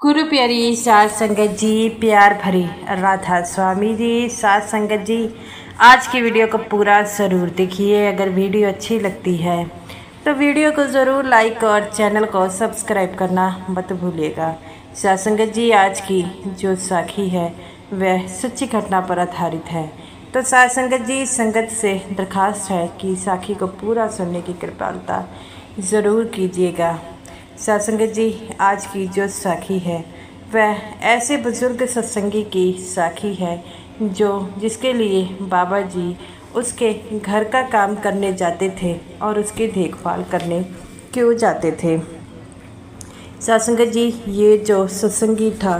गुरु प्यारी साध संगत जी, प्यार भरी राधा स्वामी जी। साध संगत जी, आज की वीडियो को पूरा ज़रूर देखिए। अगर वीडियो अच्छी लगती है तो वीडियो को ज़रूर लाइक और चैनल को सब्सक्राइब करना मत भूलिएगा। साध संगत जी, आज की जो साखी है वह सच्ची घटना पर आधारित है। तो साध संगत जी, संगत से दरख्वास्त है कि साखी को पूरा सुनने की कृपालता ज़रूर कीजिएगा। साध संगत जी, आज की जो साखी है वह ऐसे बुजुर्ग सत्संगी की साखी है जिसके लिए बाबा जी उसके घर का काम करने जाते थे और उसकी देखभाल करने क्यों जाते थे। साध संगत जी, ये जो सत्संगी था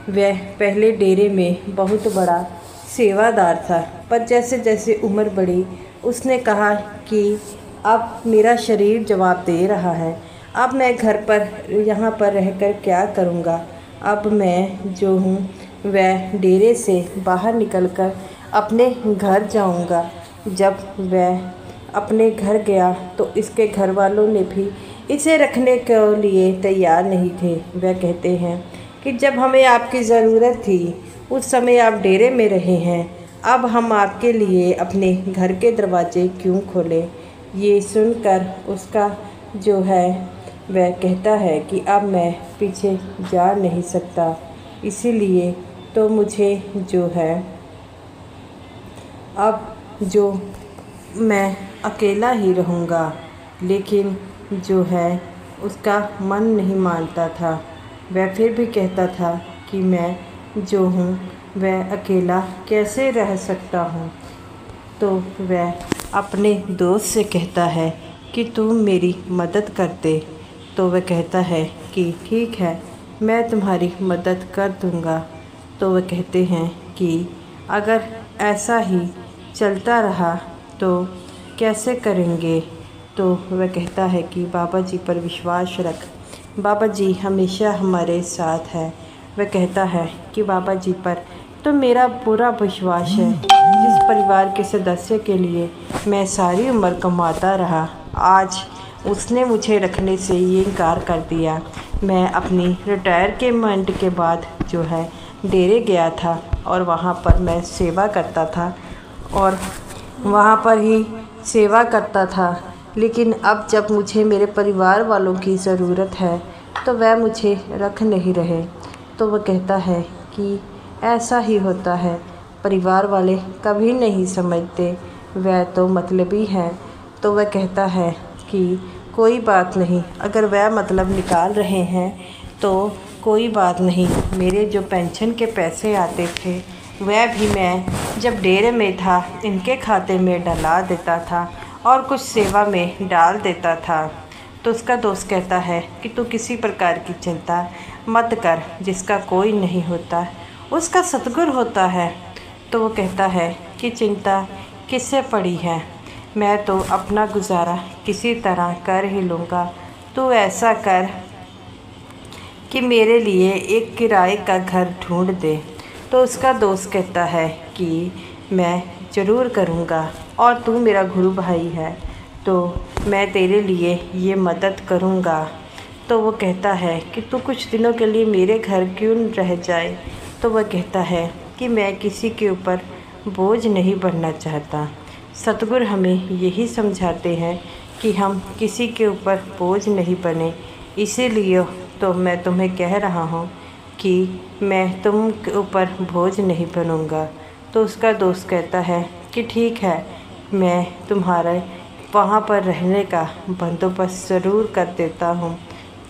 वह पहले डेरे में बहुत बड़ा सेवादार था, पर जैसे जैसे उम्र बढ़ी उसने कहा कि अब मेरा शरीर जवाब दे रहा है, अब मैं घर पर यहाँ पर रहकर क्या करूँगा। अब मैं जो हूँ वह डेरे से बाहर निकलकर अपने घर जाऊँगा। जब वह अपने घर गया तो इसके घर वालों ने भी इसे रखने के लिए तैयार नहीं थे। वह कहते हैं कि जब हमें आपकी ज़रूरत थी उस समय आप डेरे में रहे हैं, अब हम आपके लिए अपने घर के दरवाजे क्यों खोलें। ये सुनकर उसका जो है वह कहता है कि अब मैं पीछे जा नहीं सकता, इसीलिए तो मुझे जो है अब जो मैं अकेला ही रहूँगा। लेकिन जो है उसका मन नहीं मानता था। वह फिर भी कहता था कि मैं जो हूँ वह अकेला कैसे रह सकता हूँ। तो वह अपने दोस्त से कहता है कि तुम मेरी मदद कर दे। तो वह कहता है कि ठीक है, मैं तुम्हारी मदद कर दूँगा। तो वह कहते हैं कि अगर ऐसा ही चलता रहा तो कैसे करेंगे। तो वह कहता है कि बाबा जी पर विश्वास रख, बाबा जी हमेशा हमारे साथ है। वह कहता है कि बाबा जी पर तो मेरा पूरा विश्वास है। जिस परिवार के सदस्य के लिए मैं सारी उम्र कमाता रहा, आज उसने मुझे रखने से ये इनकार कर दिया। मैं अपनी रिटायरमेंट के बाद जो है डेरे गया था और वहाँ पर मैं सेवा करता था और वहाँ पर ही सेवा करता था। लेकिन अब जब मुझे मेरे परिवार वालों की ज़रूरत है तो वह मुझे रख नहीं रहे। तो वह कहता है कि ऐसा ही होता है, परिवार वाले कभी नहीं समझते, वह तो मतलबी हैं। तो वह कहता है कि कोई बात नहीं, अगर वह मतलब निकाल रहे हैं तो कोई बात नहीं। मेरे जो पेंशन के पैसे आते थे वह भी मैं जब डेरे में था इनके खाते में डला देता था और कुछ सेवा में डाल देता था। तो उसका दोस्त कहता है कि तू किसी प्रकार की चिंता मत कर, जिसका कोई नहीं होता उसका सतगुर होता है। तो वो कहता है कि चिंता किससे पड़ी है, मैं तो अपना गुजारा किसी तरह कर ही लूँगा। तो ऐसा कर कि मेरे लिए एक किराए का घर ढूंढ दे। तो उसका दोस्त कहता है कि मैं ज़रूर करूँगा और तू मेरा गुरु भाई है तो मैं तेरे लिए ये मदद करूँगा। तो वो कहता है कि तू कुछ दिनों के लिए मेरे घर क्यों रह जाए। तो वह कहता है कि मैं किसी के ऊपर बोझ नहीं बनना चाहता। सतगुरु हमें यही समझाते हैं कि हम किसी के ऊपर बोझ नहीं बने, इसीलिए तो मैं तुम्हें कह रहा हूँ कि मैं तुम के ऊपर बोझ नहीं बनूँगा। तो उसका दोस्त कहता है कि ठीक है, मैं तुम्हारे वहाँ पर रहने का बंदोबस्त ज़रूर कर देता हूँ।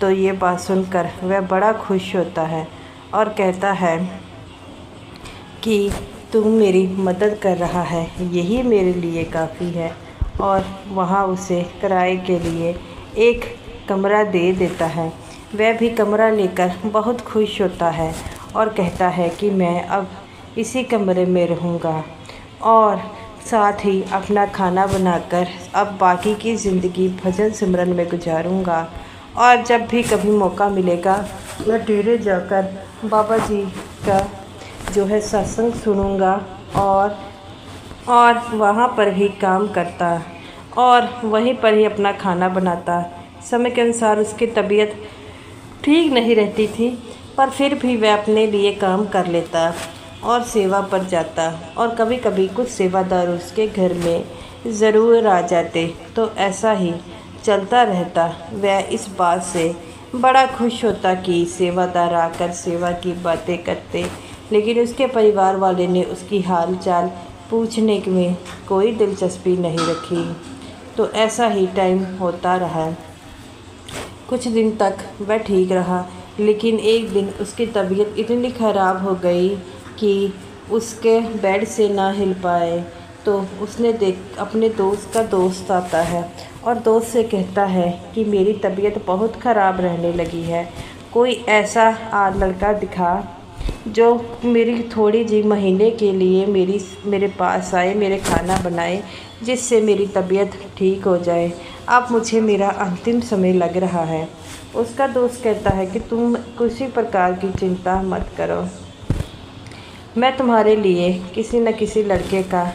तो ये बात सुनकर वह बड़ा खुश होता है और कहता है कि तुम मेरी मदद कर रहा है, यही मेरे लिए काफ़ी है। और वहाँ उसे किराए के लिए एक कमरा दे देता है। वह भी कमरा लेकर बहुत खुश होता है और कहता है कि मैं अब इसी कमरे में रहूँगा और साथ ही अपना खाना बनाकर अब बाकी की ज़िंदगी भजन सिमरन में गुजारूँगा। और जब भी कभी मौका मिलेगा मैं डेरे जाकर बाबा जी का जो है सत्संग सुनूंगा और वहाँ पर ही काम करता और वहीं पर ही अपना खाना बनाता। समय के अनुसार उसकी तबीयत ठीक नहीं रहती थी, पर फिर भी वह अपने लिए काम कर लेता और सेवा पर जाता, और कभी कभी कुछ सेवादार उसके घर में ज़रूर आ जाते। तो ऐसा ही चलता रहता। वह इस बात से बड़ा खुश होता कि सेवादार आकर सेवा की बातें करते, लेकिन उसके परिवार वाले ने उसकी हाल चाल पूछने में कोई दिलचस्पी नहीं रखी। तो ऐसा ही टाइम होता रहा। कुछ दिन तक वह ठीक रहा, लेकिन एक दिन उसकी तबीयत इतनी ख़राब हो गई कि उसके बेड से ना हिल पाए। तो उसने अपने दोस्त का दोस्त आता है और दोस्त से कहता है कि मेरी तबीयत बहुत ख़राब रहने लगी है, कोई ऐसा लड़का दिखा जो मेरी थोड़ी जी महीने के लिए मेरे पास आए, मेरे खाना बनाए, जिससे मेरी तबीयत ठीक हो जाए। अब मुझे मेरा अंतिम समय लग रहा है। उसका दोस्त कहता है कि तुम किसी प्रकार की चिंता मत करो, मैं तुम्हारे लिए किसी न किसी लड़के का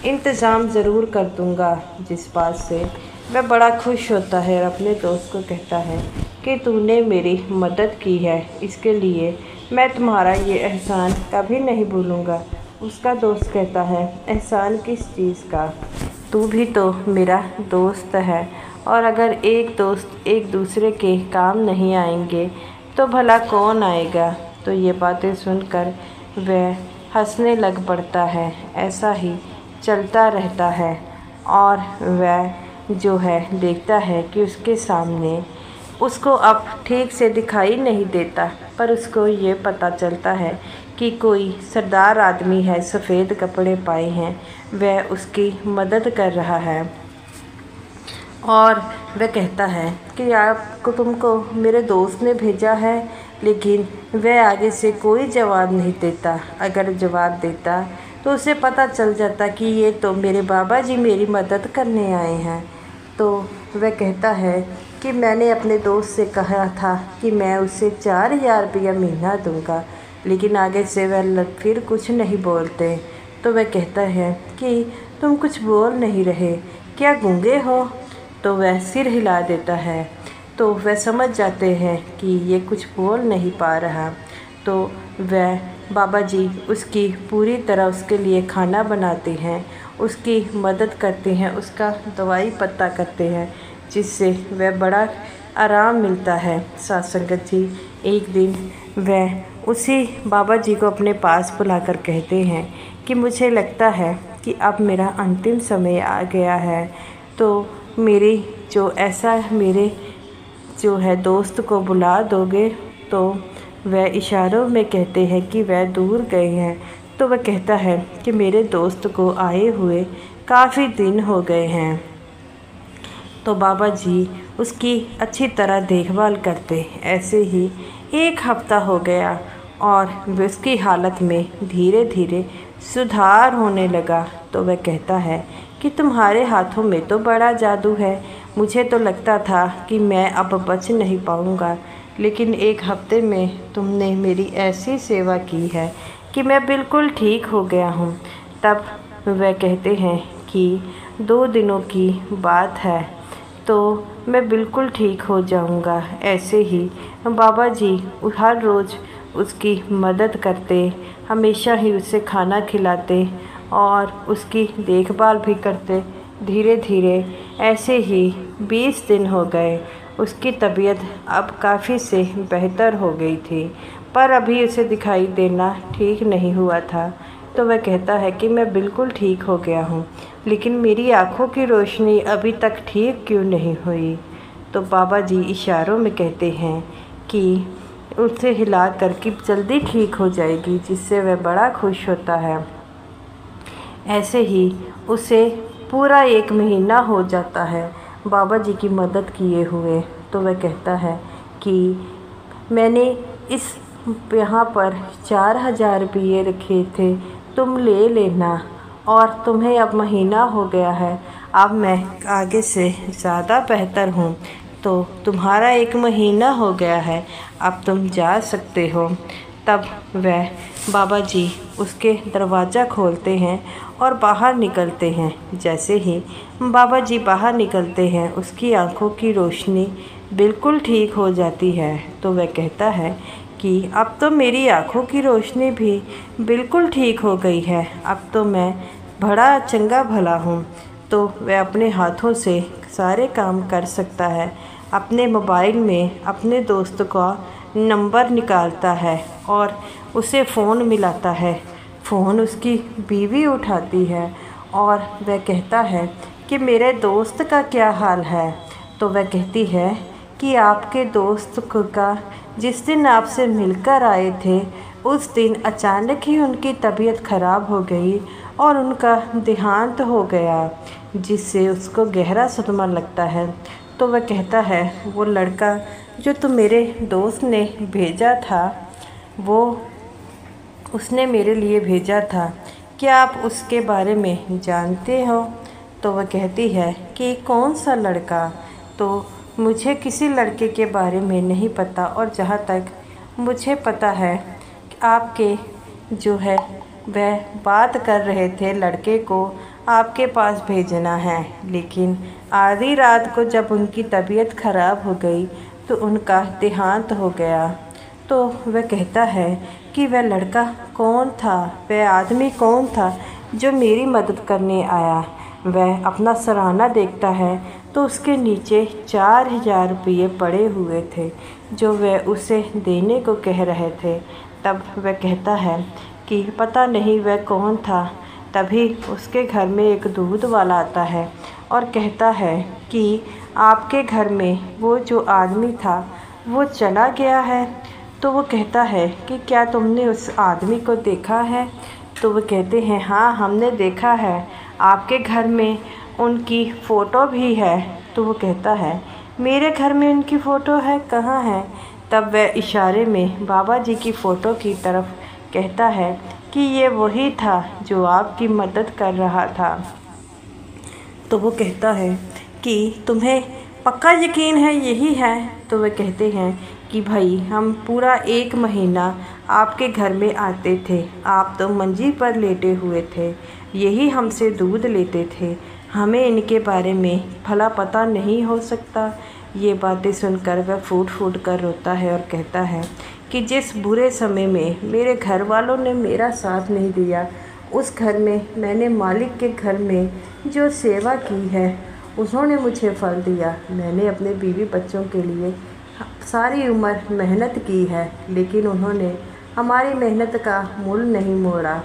इंतज़ाम ज़रूर कर दूंगा। जिस बात से वह बड़ा खुश होता है और अपने दोस्त को कहता है कि तूने मेरी मदद की है, इसके लिए मैं तुम्हारा ये एहसान कभी नहीं भूलूंगा। उसका दोस्त कहता है एहसान किस चीज़ का, तू भी तो मेरा दोस्त है, और अगर एक दोस्त एक दूसरे के काम नहीं आएंगे तो भला कौन आएगा। तो ये बातें सुनकर वह हंसने लग पड़ता है। ऐसा ही चलता रहता है और वह जो है देखता है कि उसके सामने उसको अब ठीक से दिखाई नहीं देता, पर उसको ये पता चलता है कि कोई सरदार आदमी है, सफ़ेद कपड़े पाए हैं, वह उसकी मदद कर रहा है। और वह कहता है कि तुमको मेरे दोस्त ने भेजा है, लेकिन वह आगे से कोई जवाब नहीं देता। अगर जवाब देता तो उसे पता चल जाता कि ये तो मेरे बाबा जी मेरी मदद करने आए हैं। तो वह कहता है कि मैंने अपने दोस्त से कहा था कि मैं उसे 4000 रुपया महीना दूंगा, लेकिन आगे से वह फिर कुछ नहीं बोलते। तो वह कहता है कि तुम कुछ बोल नहीं रहे, क्या गूंगे हो। तो वह सिर हिला देता है। तो वह समझ जाते हैं कि ये कुछ बोल नहीं पा रहा। तो वह बाबा जी उसकी पूरी तरह उसके लिए खाना बनाते हैं, उसकी मदद करते हैं, उसका दवाई पत्ता करते हैं, जिससे वह बड़ा आराम मिलता है। साथ संगत जी, एक दिन वह उसी बाबा जी को अपने पास बुलाकर कहते हैं कि मुझे लगता है कि अब मेरा अंतिम समय आ गया है, तो मेरे जो है दोस्त को बुला दोगे। तो वह इशारों में कहते हैं कि वह दूर गए हैं। तो वह कहता है कि मेरे दोस्त को आए हुए काफ़ी दिन हो गए हैं। तो बाबा जी उसकी अच्छी तरह देखभाल करते। ऐसे ही एक हफ्ता हो गया और उसकी हालत में धीरे धीरे सुधार होने लगा। तो वह कहता है कि तुम्हारे हाथों में तो बड़ा जादू है, मुझे तो लगता था कि मैं अब बच नहीं पाऊँगा, लेकिन एक हफ्ते में तुमने मेरी ऐसी सेवा की है कि मैं बिल्कुल ठीक हो गया हूँ। तब वह कहते हैं कि 2 दिनों की बात है, तो मैं बिल्कुल ठीक हो जाऊँगा। ऐसे ही बाबा जी हर रोज़ उसकी मदद करते, हमेशा ही उसे खाना खिलाते और उसकी देखभाल भी करते। धीरे धीरे ऐसे ही 20 दिन हो गए। उसकी तबीयत अब काफ़ी से बेहतर हो गई थी, पर अभी उसे दिखाई देना ठीक नहीं हुआ था। तो वह कहता है कि मैं बिल्कुल ठीक हो गया हूँ, लेकिन मेरी आँखों की रोशनी अभी तक ठीक क्यों नहीं हुई। तो बाबा जी इशारों में कहते हैं कि उसे हिला कर कि जल्दी ठीक हो जाएगी, जिससे वह बड़ा खुश होता है। ऐसे ही उसे पूरा 1 महीना हो जाता है बाबा जी की मदद किए हुए। तो वह कहता है कि मैंने यहाँ पर 4000 रुपये रखे थे, तुम ले लेना, और तुम्हें अब महीना हो गया है, अब मैं आगे से ज़्यादा बेहतर हूँ, तो तुम्हारा 1 महीना हो गया है, अब तुम जा सकते हो। तब वह बाबा जी उसके दरवाज़ा खोलते हैं और बाहर निकलते हैं। जैसे ही बाबा जी बाहर निकलते हैं, उसकी आंखों की रोशनी बिल्कुल ठीक हो जाती है। तो वह कहता है कि अब तो मेरी आँखों की रोशनी भी बिल्कुल ठीक हो गई है, अब तो मैं बड़ा चंगा भला हूँ। तो वह अपने हाथों से सारे काम कर सकता है। अपने मोबाइल में अपने दोस्त का नंबर निकालता है और उसे फ़ोन मिलाता है। फ़ोन उसकी बीवी उठाती है और वह कहता है कि मेरे दोस्त का क्या हाल है। तो वह कहती है कि आपके दोस्त का जिस दिन आपसे मिलकर आए थे उस दिन अचानक ही उनकी तबीयत ख़राब हो गई और उनका देहांत हो गया, जिससे उसको गहरा सदमा लगता है। तो वह कहता है वो लड़का जो तुम मेरे दोस्त ने भेजा था, वो उसने मेरे लिए भेजा था, क्या आप उसके बारे में जानते हो? तो वह कहती है कि कौन सा लड़का? तो मुझे किसी लड़के के बारे में नहीं पता, और जहाँ तक मुझे पता है आपके जो है वह बात कर रहे थे लड़के को आपके पास भेजना है, लेकिन आधी रात को जब उनकी तबीयत ख़राब हो गई तो उनका देहांत हो गया। तो वह कहता है कि वह लड़का कौन था, वह आदमी कौन था जो मेरी मदद करने आया। वह अपना सराहना देखता है तो उसके नीचे 4000 रुपये पड़े हुए थे जो वह उसे देने को कह रहे थे। तब वह कहता है कि पता नहीं वह कौन था। तभी उसके घर में एक दूध वाला आता है और कहता है कि आपके घर में वो जो आदमी था वो चला गया है। तो वो कहता है कि क्या तुमने उस आदमी को देखा है? तो वो कहते हैं हाँ, हमने देखा है, आपके घर में उनकी फ़ोटो भी है। तो वो कहता है मेरे घर में उनकी फ़ोटो है, कहाँ है? तब वह इशारे में बाबा जी की फ़ोटो की तरफ कहता है कि ये वही था जो आपकी मदद कर रहा था। तो वो कहता है कि तुम्हें पक्का यकीन है यही है? तो वे कहते हैं कि भाई हम पूरा 1 महीना आपके घर में आते थे, आप तो मंजी पर लेटे हुए थे, यही हमसे दूध लेते थे, हमें इनके बारे में भला पता नहीं हो सकता। ये बातें सुनकर वह फूट फूट कर रोता है और कहता है कि जिस बुरे समय में मेरे घर वालों ने मेरा साथ नहीं दिया, उस घर में मैंने मालिक के घर में जो सेवा की है उन्होंने मुझे फल दिया। मैंने अपने बीवी बच्चों के लिए सारी उम्र मेहनत की है, लेकिन उन्होंने हमारी मेहनत का मूल नहीं मोड़ा।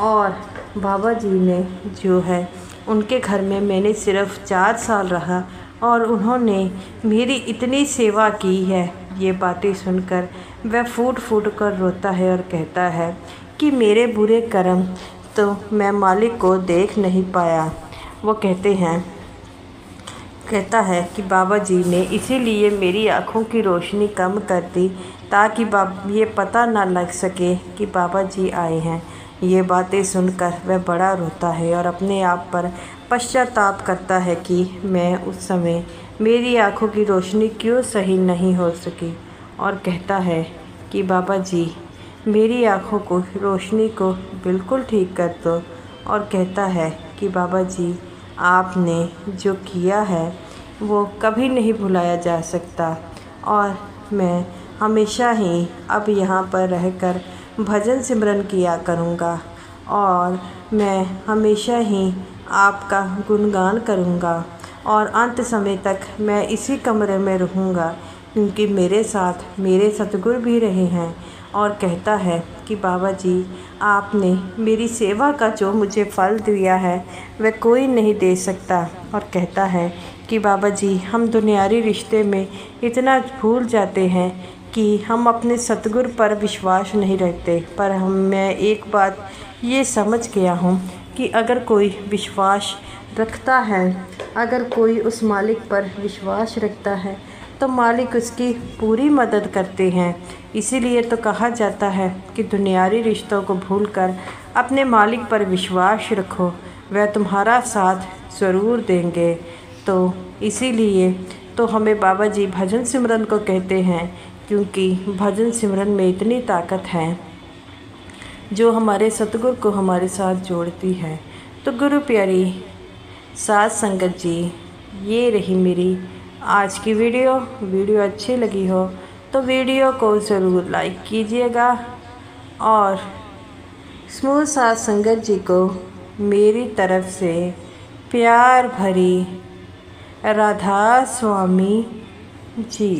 और बाबा जी ने जो है उनके घर में मैंने सिर्फ 4 साल रहा और उन्होंने मेरी इतनी सेवा की है। ये बातें सुनकर वह फूट फूट कर रोता है और कहता है कि मेरे बुरे कर्म तो मैं मालिक को देख नहीं पाया। वो कहता है कि बाबा जी ने इसीलिए मेरी आँखों की रोशनी कम कर दी ताकि ये पता ना लग सके कि बाबा जी आए हैं। ये बातें सुनकर वह बड़ा रोता है और अपने आप पर पश्चाताप करता है कि मैं उस समय मेरी आँखों की रोशनी क्यों सही नहीं हो सकी, और कहता है कि बाबा जी मेरी आँखों को रोशनी को बिल्कुल ठीक कर दो। और कहता है कि बाबा जी आपने जो किया है वो कभी नहीं भुलाया जा सकता, और मैं हमेशा ही अब यहाँ पर रहकर भजन सिमरन किया करूँगा और मैं हमेशा ही आपका गुणगान करूँगा और अंत समय तक मैं इसी कमरे में रहूँगा, क्योंकि मेरे साथ मेरे सतगुरु भी रहे हैं। और कहता है कि बाबा जी आपने मेरी सेवा का जो मुझे फल दिया है वह कोई नहीं दे सकता। और कहता है कि बाबा जी हम दुनियावी रिश्ते में इतना भूल जाते हैं कि हम अपने सतगुरु पर विश्वास नहीं रखते, पर मैं एक बात ये समझ गया हूँ कि अगर कोई विश्वास रखता है, अगर कोई उस मालिक पर विश्वास रखता है तो मालिक उसकी पूरी मदद करते हैं। इसीलिए तो कहा जाता है कि दुनियावी रिश्तों को भूलकर अपने मालिक पर विश्वास रखो, वह तुम्हारा साथ ज़रूर देंगे। तो इसीलिए तो हमें बाबा जी भजन सिमरन को कहते हैं, क्योंकि भजन सिमरन में इतनी ताकत है जो हमारे सतगुरु को हमारे साथ जोड़ती है। तो गुरु प्यारी साथ संगत जी, ये रही मेरी आज की वीडियो अच्छी लगी हो तो वीडियो को ज़रूर लाइक कीजिएगा और स्मूथ साथ संगत जी को मेरी तरफ से प्यार भरी राधा स्वामी जी।